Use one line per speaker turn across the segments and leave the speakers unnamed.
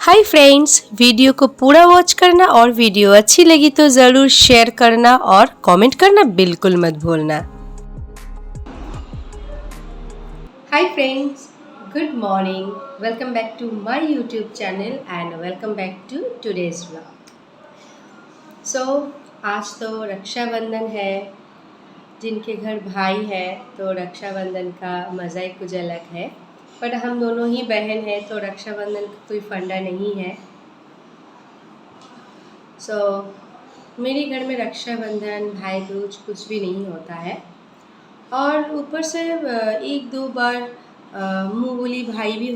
Hi friends, video को पूरा watch करना और वीडियो अच्छी लगी तो ज़रूर शेयर करना और कमेंट करना बिल्कुल मत भूलना। Hi friends, good morning, welcome back to my YouTube channel and welcome back to today's vlog. So आज तो रक्षाबंधन है। जिनके घर भाई है तो रक्षाबंधन का मज़ा ही कुछ अलग है, पर हम दोनों ही बहन हैं तो रक्षाबंधन का कोई फंडा नहीं है। मेरे घर में रक्षाबंधन भाई दूज कुछ भी नहीं होता है। और ऊपर से एक दो बार मुँह बोली भाई भी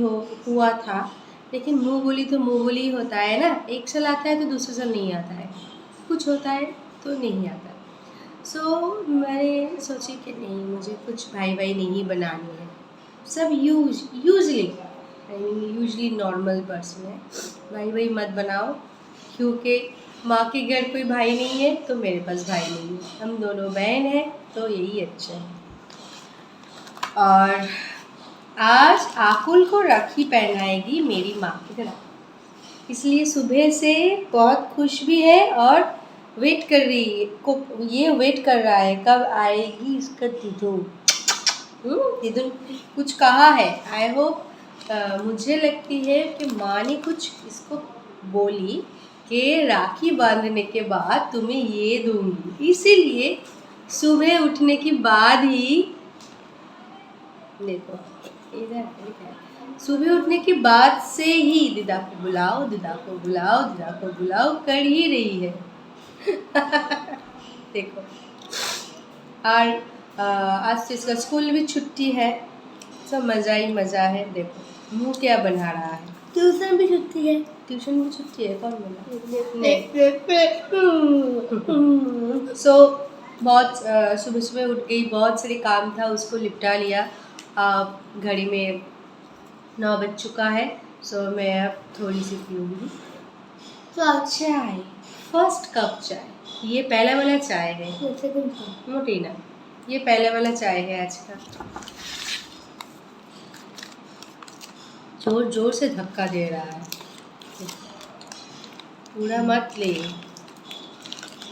हुआ था, लेकिन मुँह बोली तो मुँह बोली होता है ना, एक साल आता है तो दूसरे साल नहीं आता है, कुछ होता है तो नहीं आता। मैंने सोची कि नहीं, मुझे कुछ भाई नहीं बनानी है। सब यूजली नॉर्मल पर्सन है, भाई मत बनाओ, क्योंकि माँ के घर कोई भाई नहीं है तो मेरे पास भाई नहीं है, हम दोनों बहन हैं तो यही अच्छा है। और आज आकुल को राखी पहनाएगी मेरी माँ की तरह, इसलिए सुबह से बहुत खुश भी है और वेट कर रही है ये वेट कर रहा है कब आएगी इसका दीदू। दीदू कुछ कहा है, आई होप। मुझे लगती है कि माँ ने कुछ इसको बोली कि राखी बांधने के बाद तुम्हें ये दूंगी, इसीलिए सुबह उठने के बाद ही देखो इधर सुबह उठने के बाद से ही दीदा को बुलाओ, दीदा को बुलाओ, दीदा को बुलाओ कर ही रही है। देखो, और आज तो इसका स्कूल भी छुट्टी है, सब मज़ा ही मज़ा है। देखो मुंह क्या बना रहा है।
ट्यूशन भी छुट्टी है।
ट्यूशन भी छुट्टी है, कौन बोला? बहुत सुबह सुबह उठ गई, बहुत सारे काम था उसको निपटा लिया। घड़ी में 9 बज चुका है। मैं अब थोड़ी सी पीऊँगी चाय, फर्स्ट कप चाय। ये पहला वाला चाय है, मोटी ना, ये पहले वाला चाय है आज का। जोर जोर से धक्का दे रहा है, पूरा मत ले।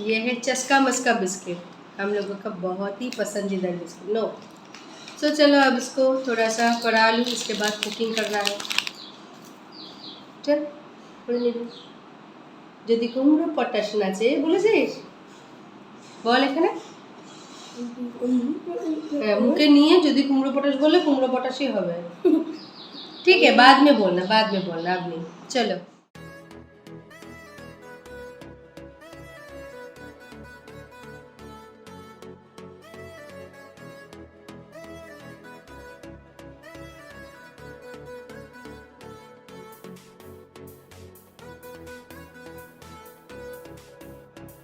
ये है चस्का मस्का बिस्किट, हम लोगों का बहुत ही पसंदीदा बिस्किट। नो चलो अब इसको थोड़ा सा पढ़ा लूँ, इसके बाद कुकिंग करना है। चल যদি কুমড়ো পটাশ নাচে বলেছিস, বল এখানে মুখে নিয়ে যদি কুমড়ো পটাশ বলে কুমড়ো পটাশই হবে। ठीक है, बाद में बोलना अब नहीं। चलो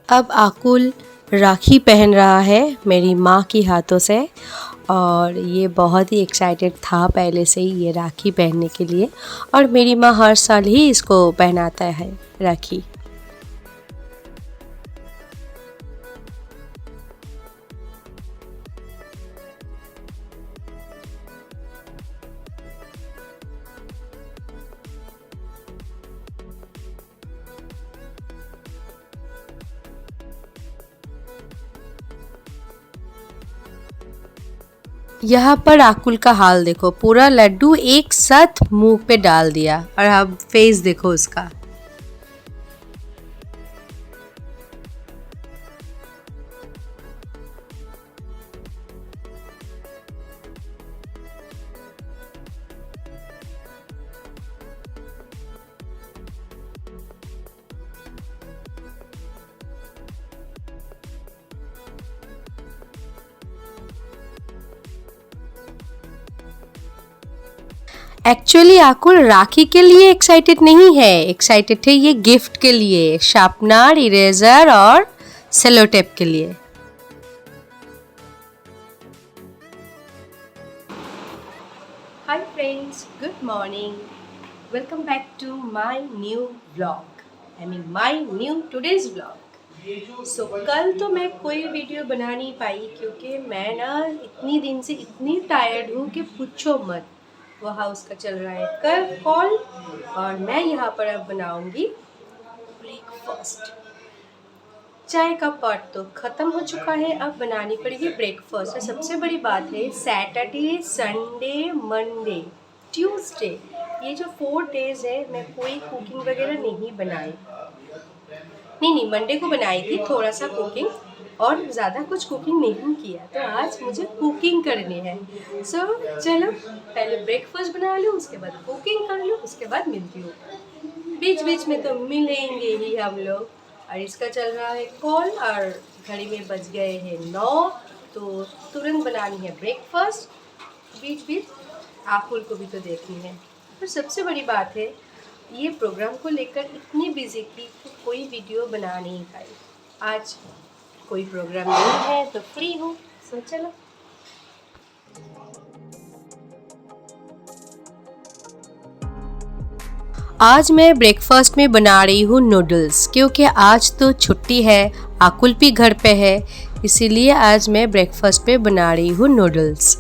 अब आकुल राखी पहन रहा है मेरी माँ की हाथों से, और ये बहुत ही एक्साइटेड था पहले से ही ये राखी पहनने के लिए। और मेरी माँ हर साल ही इसको पहनाता है राखी। यहाँ पर आकुल का हाल देखो, पूरा लड्डू एक साथ मुंह पे डाल दिया, और अब फेस देखो उसका। एक्चुअली आकुल राखी के लिए एक्साइटेड नहीं है, एक्साइटेड है ये गिफ्ट के लिए, शार्पनर, इरेजर और सेलो टेप के लिए। Hi friends, good morning, welcome back to my new vlog, I mean my new today's vlog. कल तो मैं कोई वीडियो बना नहीं पाई, क्योंकि मैं ना इतनी दिन से इतनी टायर्ड हूँ कि पूछो मत। वहाँ उसका चल रहा है कल कॉल, और मैं यहाँ पर अब बनाऊंगी ब्रेकफास्ट। चाय का पार्ट तो ख़त्म हो चुका है, अब बनानी पड़ेगी ब्रेकफास्ट। और सबसे बड़ी बात है, सैटरडे संडे मंडे ट्यूसडे, ये जो 4 डेज़ है मैं कोई कुकिंग वगैरह नहीं बनाई। नहीं, मंडे को बनाई थी थोड़ा सा कुकिंग, और ज़्यादा कुछ कुकिंग नहीं किया। तो आज मुझे कुकिंग करनी है। सो चलो पहले ब्रेकफास्ट बना लूँ, उसके बाद कुकिंग कर लूँ, उसके बाद मिलती हूँ। बीच बीच में तो मिलेंगे ही हम लोग। और इसका चल रहा है कॉल, और घड़ी में बज गए हैं 9, तो तुरंत बनानी है ब्रेकफास्ट। बीच बीच आकुल को भी तो देखनी है। और सबसे बड़ी बात है, ये प्रोग्राम को लेकर इतनी बिजी थी कि कोई वीडियो बना नहीं पाई। आज कोई प्रोग्राम नहीं है तो फ्री हूँ, सो चलो। आज मैं ब्रेकफास्ट में बना रही हूँ नूडल्स, क्योंकि आज तो छुट्टी है, आकुल भी घर पे है, इसीलिए आज मैं ब्रेकफास्ट पे बना रही हूँ नूडल्स।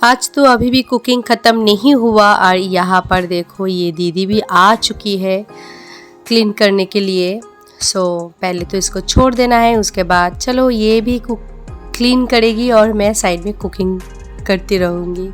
आज तो अभी भी कुकिंग ख़त्म नहीं हुआ, और यहाँ पर देखो ये दीदी भी आ चुकी है क्लीन करने के लिए। सो पहले तो इसको छोड़ देना है, उसके बाद चलो ये भी क्लीन करेगी और मैं साइड में कुकिंग करती रहूँगी।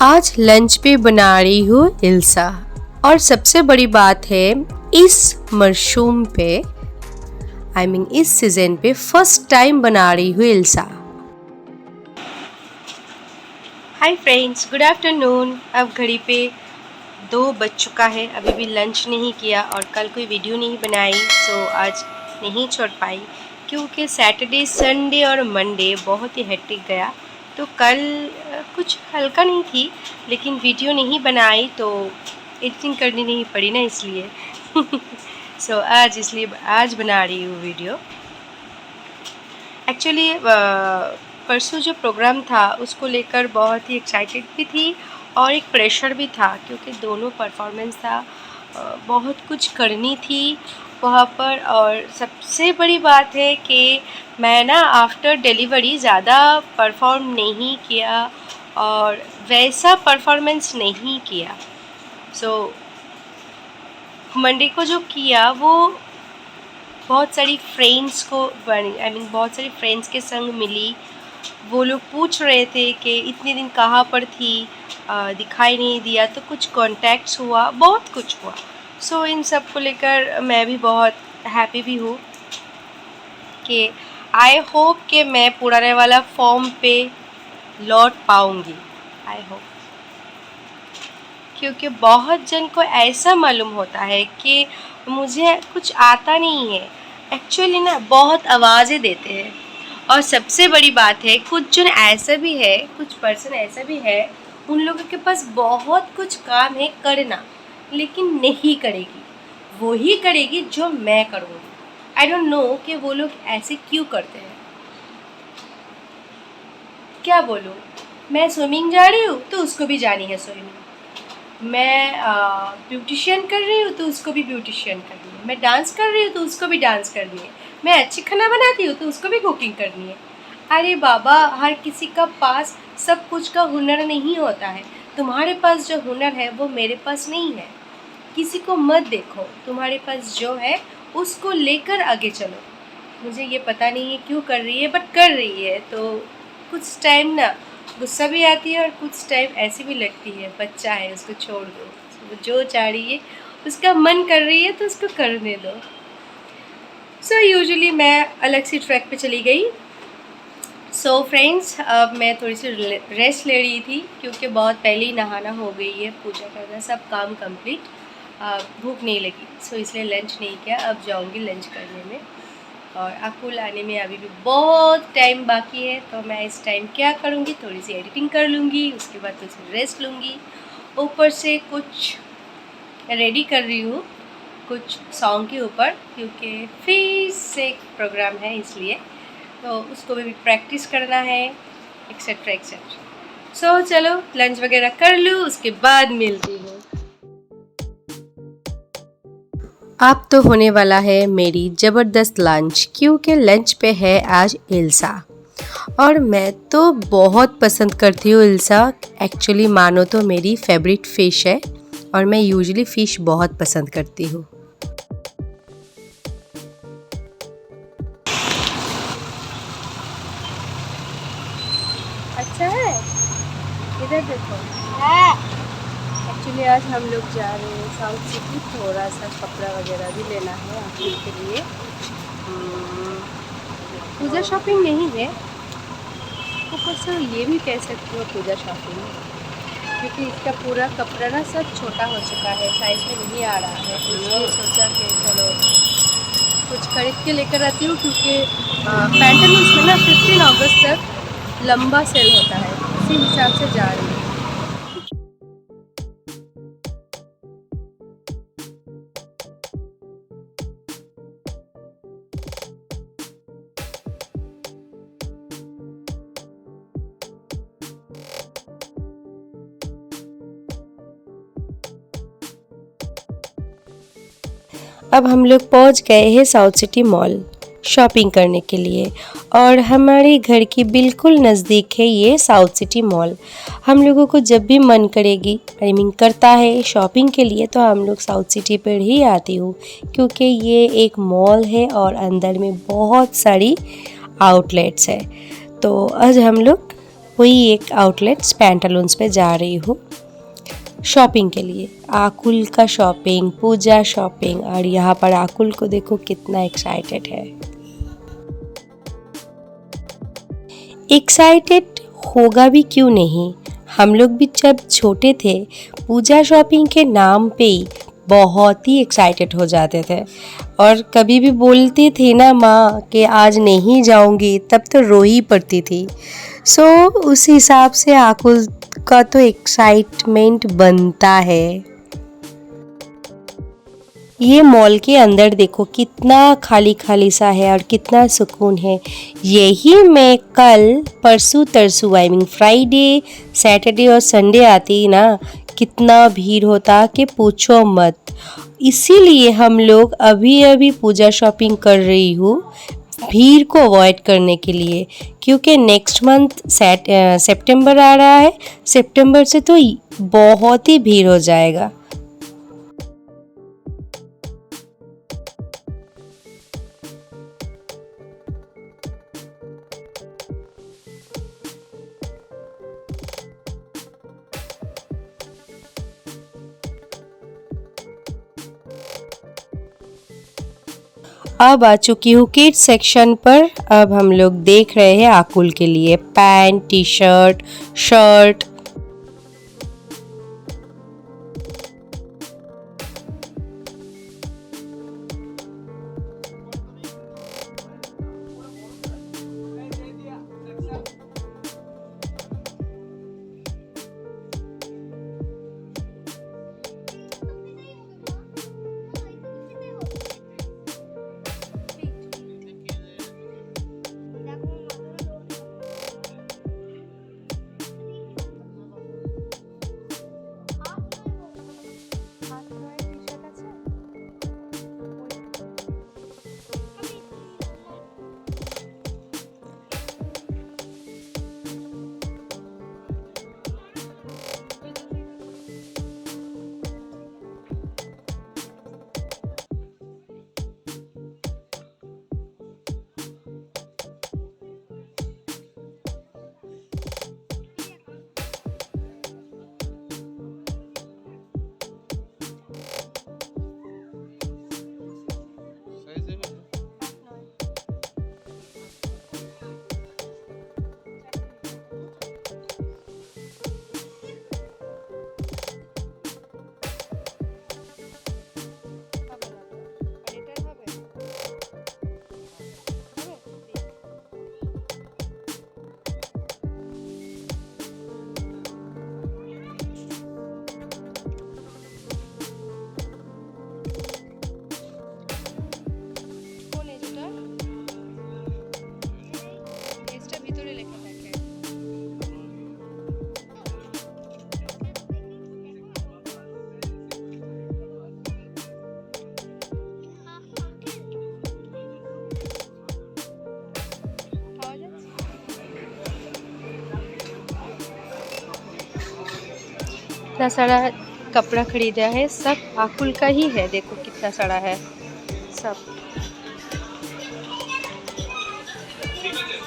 आज लंच पे बना रही हूँ इल्सा, और सबसे बड़ी बात है इस मशरूम पे इस सीजन पे फर्स्ट टाइम बना रही हूँ Ilsa. Hi friends, good afternoon. अब घड़ी पे 2 बज चुका है, अभी भी लंच नहीं किया और कल कोई वीडियो नहीं बनाई, सो आज नहीं छोड़ पाई क्योंकि सैटरडे संडे और मंडे बहुत ही हेक्टिक गया। तो कल कुछ हल्का नहीं थी, लेकिन वीडियो नहीं बनाई तो एडिटिंग करनी नहीं पड़ी ना, इसलिए सो आज बना रही हूँ वीडियो। एक्चुअली परसों जो प्रोग्राम था उसको लेकर बहुत ही एक्साइटेड भी थी और एक प्रेशर भी था, क्योंकि दोनों परफॉर्मेंस था, बहुत कुछ करनी थी वहाँ पर। और सबसे बड़ी बात है कि मैं ना आफ्टर डिलीवरी ज़्यादा परफॉर्म नहीं किया और वैसा परफॉर्मेंस नहीं किया। सो मंडे को जो किया वो बहुत सारी फ्रेंड्स को बहुत सारी फ्रेंड्स के संग मिली। वो लोग पूछ रहे थे कि इतने दिन कहाँ पर थी, दिखाई नहीं दिया, तो कुछ कॉन्टैक्ट्स हुआ, बहुत कुछ हुआ। सो इन सब को लेकर मैं भी बहुत हैप्पी भी हूँ कि आई होप कि मैं पुराने वाला फॉर्म पे लौट पाऊँगी, आई होप। क्योंकि बहुत जन को ऐसा मालूम होता है कि मुझे कुछ आता नहीं है, एक्चुअली ना बहुत आवाज़ें देते हैं। और सबसे बड़ी बात है, कुछ जन ऐसा भी है, कुछ पर्सन ऐसा भी है, उन लोगों के पास बहुत कुछ काम है करना, लेकिन नहीं करेगी। वो ही करेगी जो मैं करूँगी। आई डोंट नो कि वो लोग ऐसे क्यों करते हैं। क्या बोलूँ, मैं स्विमिंग जा रही हूँ तो उसको भी जानी है स्विमिंग। मैं ब्यूटिशियन कर रही हूँ तो उसको भी ब्यूटिशियन करनी है। मैं डांस कर रही हूँ तो उसको भी डांस करनी है। मैं अच्छी खाना बनाती हूँ तो उसको भी कुकिंग करनी है। अरे बाबा, हर किसी का पास सब कुछ का हुनर नहीं होता है। तुम्हारे पास जो हुनर है वो मेरे पास नहीं है। किसी को मत देखो, तुम्हारे पास जो है उसको लेकर आगे चलो। मुझे ये पता नहीं है क्यों कर रही है, बट कर रही है। तो कुछ टाइम ना गुस्सा भी आती है और कुछ टाइम ऐसी भी लगती है, बच्चा है उसको छोड़ दो, वो जो चाह रही है, उसका मन कर रही है तो उसको करने दो। सो यूजुअली मैं अलग सी ट्रैक पे चली गई। सो फ्रेंड्स, अब मैं थोड़ी सी रेस्ट ले रही थी क्योंकि बहुत पहले ही नहाना हो गई है, पूजा करना, सब काम कंप्लीट। भूख नहीं लगी, सो इसलिए लंच नहीं किया। अब जाऊंगी लंच करने में, और अकुल आने में अभी भी बहुत टाइम बाकी है। तो मैं इस टाइम क्या करूँगी, थोड़ी सी एडिटिंग कर लूँगी, उसके बाद थोड़ी सी रेस्ट लूँगी। ऊपर से कुछ रेडी कर रही हूँ कुछ सॉन्ग के ऊपर, क्योंकि फिर से एक प्रोग्राम है इसलिए, तो उसको भी प्रैक्टिस करना है, एक्सेट्रा एक्सेट्रा। सो चलो लंच वगैरह कर लूँ, उसके बाद मिलती हूँ। अब तो होने वाला है मेरी ज़बरदस्त लंच, क्योंकि लंच पे है आज इल्सा। और मैं तो बहुत पसंद करती हूँ इल्सा। एक्चुअली मानो तो मेरी फेवरेट फ़िश है, और मैं यूजुअली फ़िश बहुत पसंद करती हूँ। अच्छा है, इधर देखो। एक्चुअली आज हम लोग जा रहे हैं साउथ सिटी, थोड़ा सा कपड़ा वगैरह भी लेना है अकुल के लिए। पूजा शॉपिंग नहीं है, ऊपर से ये भी कह सकते हो पूजा शॉपिंग, क्योंकि इसका पूरा कपड़ा ना सब छोटा हो चुका है, साइज में नहीं आ रहा है। तो इसलिए सोचा कि चलो कुछ खरीद के लेकर आती हूँ, क्योंकि पैंटालून्स में ना 15 अगस्त तक लंबा सेल होता है, इसी हिसाब से जा रही हूँ। अब हम लोग पहुंच गए हैं साउथ सिटी मॉल शॉपिंग करने के लिए, और हमारे घर के बिल्कुल नज़दीक है ये साउथ सिटी मॉल। हम लोगों को जब भी मन करेगी, आई मीन करता है शॉपिंग के लिए, तो हम लोग साउथ सिटी पर ही आती हूँ, क्योंकि ये एक मॉल है और अंदर में बहुत सारी आउटलेट्स है। तो आज हम लोग वही एक आउटलेट्स पैंटालून्स पे जा रही हूँ शॉपिंग के लिए। आकुल का शॉपिंग, पूजा शॉपिंग, और यहाँ पर आकुल को देखो कितना एक्साइटेड है। एक्साइटेड होगा भी क्यों नहीं, हम लोग भी जब छोटे थे पूजा शॉपिंग के नाम पे ही बहुत ही एक्साइटेड हो जाते थे, और कभी भी बोलती थी ना माँ कि आज नहीं जाऊंगी, तब तो रो ही पड़ती थी। सो उस हिसाब से आकुल का तो एक्साइटमेंट बनता है। ये मॉल के अंदर देखो कितना खाली खाली सा है और कितना सुकून है। यही मैं कल परसों तरसों, आई मीन फ्राइडे, सैटरडे और संडे आती ना, कितना भीड़ होता कि पूछो मत। इसीलिए हम लोग अभी अभी पूजा शॉपिंग कर रही हूँ, भीड़ को अवॉइड करने के लिए, क्योंकि नेक्स्ट मंथ सितंबर आ रहा है। सितंबर से तो बहुत ही भीड़ हो जाएगा। अब आ चुकी हूँ किड्स सेक्शन पर। अब हम लोग देख रहे हैं आकुल के लिए पैंट, टी शर्ट, शर्ट। इतना सारा कपड़ा खरीदा है, सब आकुल का ही है। देखो कितना सारा है सब।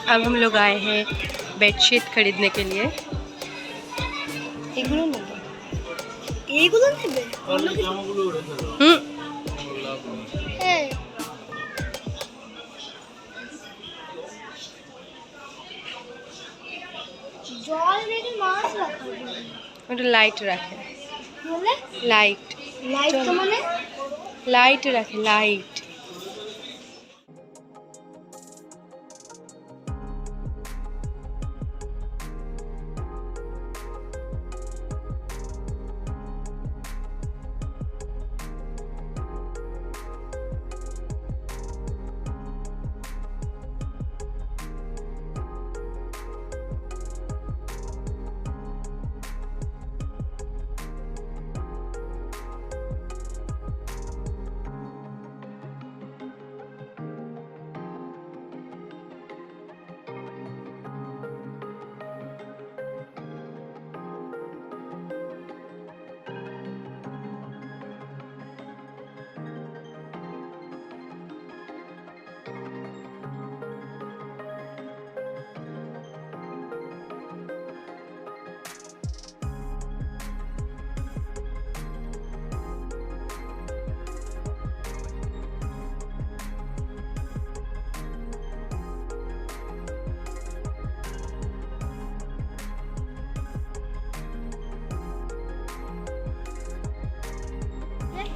अब हम लोग आए हैं बेडशीट खरीदने के लिए। लाइट रखे, लाइट लाइट रखे, लाइट।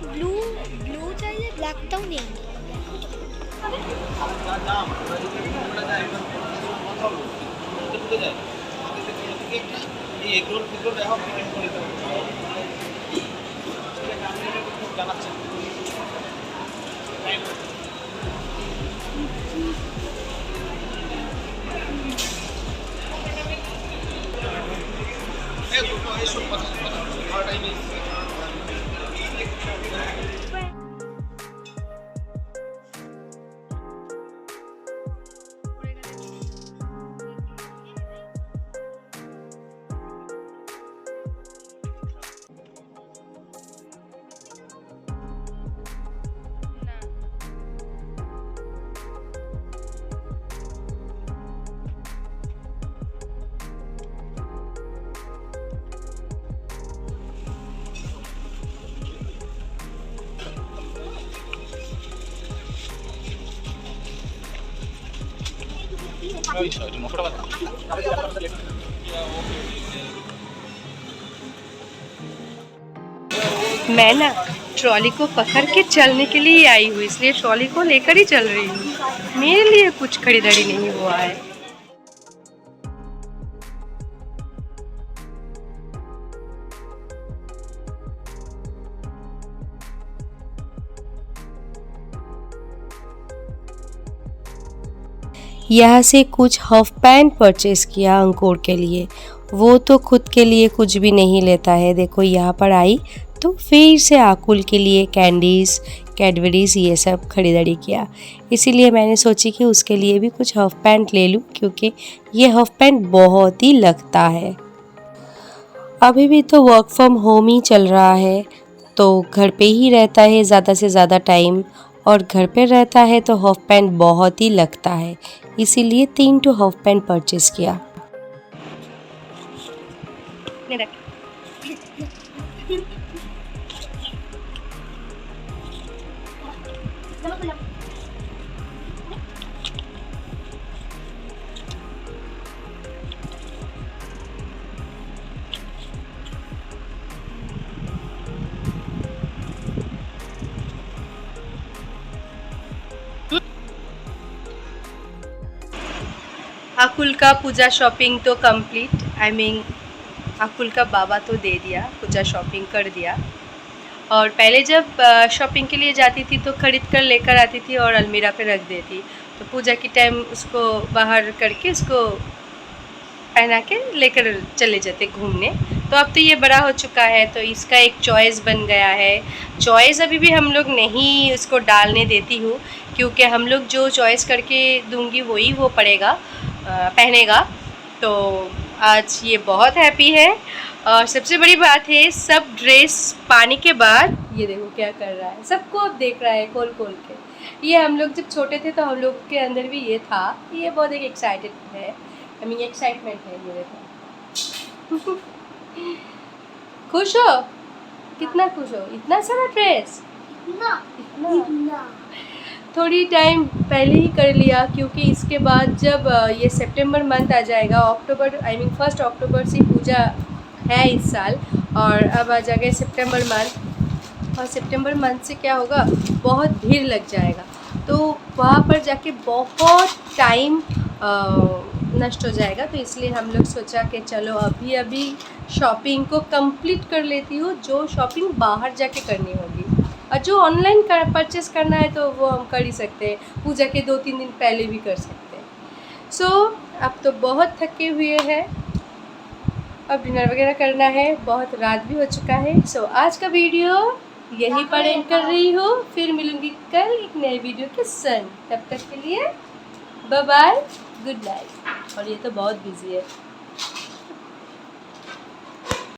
ब्लू चाहिए, ब्लैक तो नहीं।
मैं ना ट्रॉली को पकड़ के चलने के लिए आई हूँ, इसलिए ट्रॉली को लेकर ही चल रही हूँ। मेरे लिए कुछ खरीदारी नहीं हुआ है। यहाँ से कुछ हाफ पैंट परचेज़ किया अंकुर के लिए। वो तो खुद के लिए कुछ भी नहीं लेता है। देखो यहाँ पर आई तो फिर से आकुल के लिए कैंडीज़, कैडबरीज़ ये सब खरीदारी किया। इसीलिए मैंने सोची कि उसके लिए भी कुछ हाफ पैंट ले लूँ, क्योंकि ये हाफ पैंट बहुत ही लगता है। अभी भी तो वर्क फ्रॉम होम ही चल रहा है, तो घर पे ही रहता है ज़्यादा से ज़्यादा टाइम, और घर पे रहता है तो हाफ पैंट बहुत ही लगता है। इसीलिए 3 हाफ पैंट परचेज़ किया। आकुल का पूजा शॉपिंग तो कंप्लीट, आई मीन आकुल का बाबा तो दे दिया, पूजा शॉपिंग कर दिया। और पहले जब शॉपिंग के लिए जाती थी तो ख़रीद कर लेकर आती थी और अलमीरा पे रख देती, तो पूजा की टाइम उसको बाहर करके उसको पहना के लेकर चले जाते घूमने। तो अब तो ये बड़ा हो चुका है, तो इसका एक चॉइस बन गया है। चॉइस अभी भी हम लोग नहीं उसको डालने देती हूँ, क्योंकि हम लोग जो चॉइस करके दूंगी वही वो पड़ेगा, पहनेगा। तो आज ये बहुत हैप्पी है और सबसे बड़ी बात है, सब ड्रेस पाने के बाद ये देखो क्या कर रहा है, सबको अब देख रहा है खोल खोल के। ये हम लोग जब छोटे थे तो हम लोग के अंदर भी ये था। ये बहुत एक एक्साइटेड है, आई मीन एक्साइटमेंट है। ये देखो खुश हो? कितना खुश हो? इतना सारा ड्रेस, इतना थोड़ी टाइम पहले ही कर लिया, क्योंकि इसके बाद जब ये सितंबर मंथ आ जाएगा, अक्टूबर आई मीन 1 अक्टूबर से पूजा है इस साल, और अब आ जाएगा सितंबर मंथ। और सितंबर मंथ से क्या होगा, बहुत भीड़ लग जाएगा, तो वहाँ पर जाके बहुत टाइम नष्ट हो जाएगा। तो इसलिए हम लोग सोचा कि चलो अभी अभी शॉपिंग को कंप्लीट कर लेती हूँ, जो शॉपिंग बाहर जाके करनी होगी, और जो ऑनलाइन परचेस करना है तो वो हम कर ही सकते हैं, पूजा के 2-3 दिन पहले भी कर सकते हैं। सो अब तो बहुत थके हुए हैं, अब डिनर वगैरह करना है, बहुत रात भी हो चुका है। सो आज का वीडियो यहीं पर एंड कर रही हूँ, फिर मिलूंगी कल एक नए वीडियो के संग। तब तक के लिए बाय बाय, गुड नाइट। और ये तो बहुत बिजी है।